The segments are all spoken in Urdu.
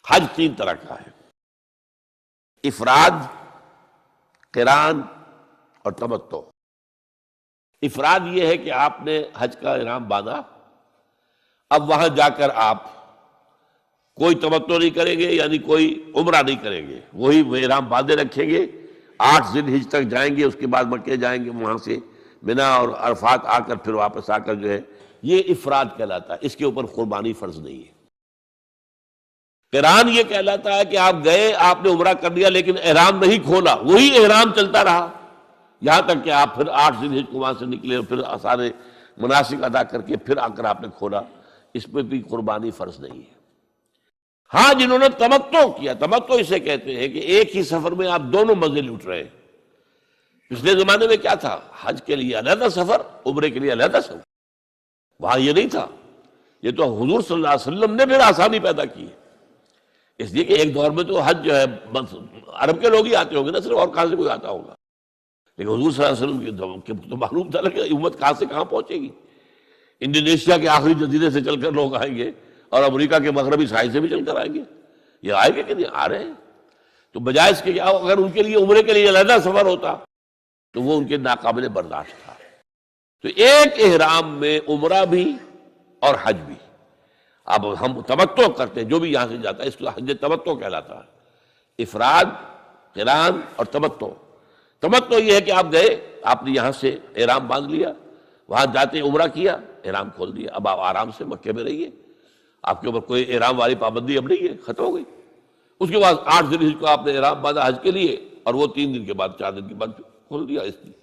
حج تین طرح کا ہے: افراد، قران اور تمتع۔ افراد یہ ہے کہ آپ نے حج کا احرام باندھا، اب وہاں جا کر آپ کوئی تمتع نہیں کریں گے، یعنی کوئی عمرہ نہیں کریں گے، وہی احرام باندھے رکھیں گے، 8 ذی الحجہ تک جائیں گے، اس کے بعد مکے جائیں گے، وہاں سے منا اور عرفات آ کر پھر واپس آ کر جو ہے یہ افراد کہلاتا ہے، اس کے اوپر قربانی فرض نہیں ہے۔ قران یہ کہلاتا ہے کہ آپ گئے، آپ نے عمرہ کر لیا لیکن احرام نہیں کھولا، وہی احرام چلتا رہا یہاں تک کہ آپ پھر 8 ذی الحجہ کو وہاں سے نکلے اور پھر سارے مناسک ادا کر کے پھر آ کر آپ نے کھولا، اس پہ بھی قربانی فرض نہیں ہے۔ ہاں جنہوں نے تمتع کیا، تمتع اسے کہتے ہیں کہ ایک ہی سفر میں آپ دونوں مزے لوٹ رہے ہیں۔ پچھلے زمانے میں کیا تھا؟ حج کے لیے علیحدہ سفر، عمرے کے لیے علیحدہ سفر، وہاں یہ نہیں تھا۔ یہ تو حضور صلی اللہ علیہ وسلم نے پھر آسانی پیدا کی ہے، اس لیے کہ ایک دور میں تو حج جو ہے بس عرب کے لوگ ہی آتے ہوں گے نا، صرف، اور کہاں سے کوئی آتا ہوگا؟ لیکن حضور صلی اللہ علیہ وسلم کی تو معلوم تھا کہ امت کہاں سے کہاں پہنچے گی۔ انڈونیشیا کے آخری جزیرے سے چل کر لوگ آئیں گے اور امریکہ کے مغربی ساحل سے بھی چل کر آئیں گے، یہ آئے گے کہ نہیں آ رہے ہیں۔ تو بجائے اس کے کہ اگر ان کے لیے عمرے کے لیے علیحدہ سفر ہوتا تو وہ ان کے ناقابل برداشت تھا۔ تو ایک احرام میں عمرہ بھی اور حج بھی۔ اب ہم تمتع کرتے ہیں، جو بھی یہاں سے جاتا ہے اس کو حج تمتع کہلاتا ہے۔ افراد، قران اور تمتع۔ تمتع یہ ہے کہ آپ گئے، آپ نے یہاں سے احرام باندھ لیا، وہاں جاتے عمرہ کیا، احرام کھول دیا، اب آپ آرام سے مکے میں رہیے، آپ کے اوپر کوئی احرام والی پابندی اب نہیں ہے، ختم ہو گئی۔ اس کے بعد 8 ذی الحجہ کو آپ نے احرام باندھا حج کے لیے، اور وہ 3 دن کے بعد 4 دن کے بعد کھول دیا اس لیے۔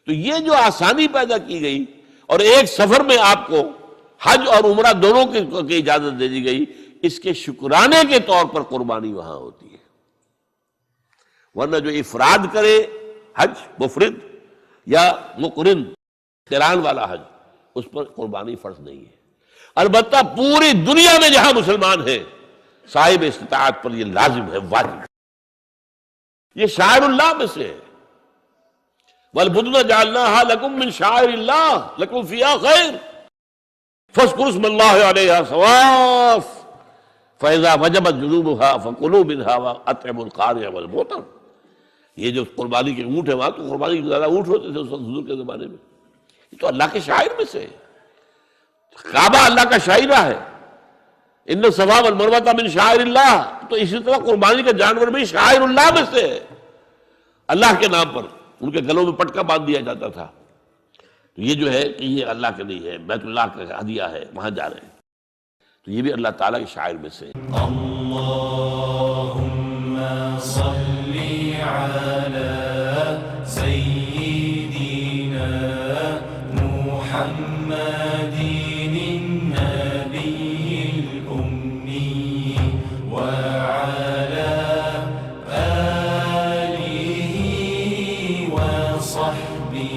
تو یہ جو آسانی پیدا کی گئی اور ایک سفر میں آپ کو حج اور عمرہ دونوں کی اجازت دے دی گئی، اس کے شکرانے کے طور پر قربانی وہاں ہوتی ہے۔ ورنہ جو افراد کرے حج مفرد یا مقرن، قران والا حج، اس پر قربانی فرض نہیں ہے۔ البتہ پوری دنیا میں جہاں مسلمان ہیں صاحب استطاعت پر یہ لازم ہے، واجب ہے، یہ شاعر اللہ میں سے ہے۔ وَالْبُدْنَ جَعَلْنَاهَا لَكُم مِّن شَعَائِرِ اللَّهِ لَكُمْ فِيهَا خَيْرٌ فَاذْكُرُوا اسْمَ اللَّهِ عَلَيْهَا صَوَافَ فَإِذَا وَجَبَتْ جُنُوبُهَا فَكُلُوا مِنْهَا وَأَطْعِمُوا الْقَانِعَ وَالْمُعْتَرَ۔ یہ جو قربانی کے اونٹ ہیں، وہاں تو قربانی کے زیادہ اونٹ ہوتے تھے اس وقت حضور کے زمانے میں، یہ تو اللہ کے شاعر میں سے ہے۔ کعبہ اللہ کا شاعرہ ہے، ان الصفا والمروہ من شعائر اللہ، تو اسی طرح قربانی کا جانور بھی شاعر اللہ میں سے ہے، اللہ کے نام پر ان کے گلوں میں پٹکا باندھ دیا جاتا تھا۔ تو یہ جو ہے کہ یہ اللہ کے لیے ہے، بیت اللہ کا ہدیہ ہے، وہاں جا رہے ہیں، تو یہ بھی اللہ تعالیٰ کے شاعر میں سے ہے۔ اللہم صلی علی سیدنا محمد النبی الأمی وعلی آلہ وصحبہ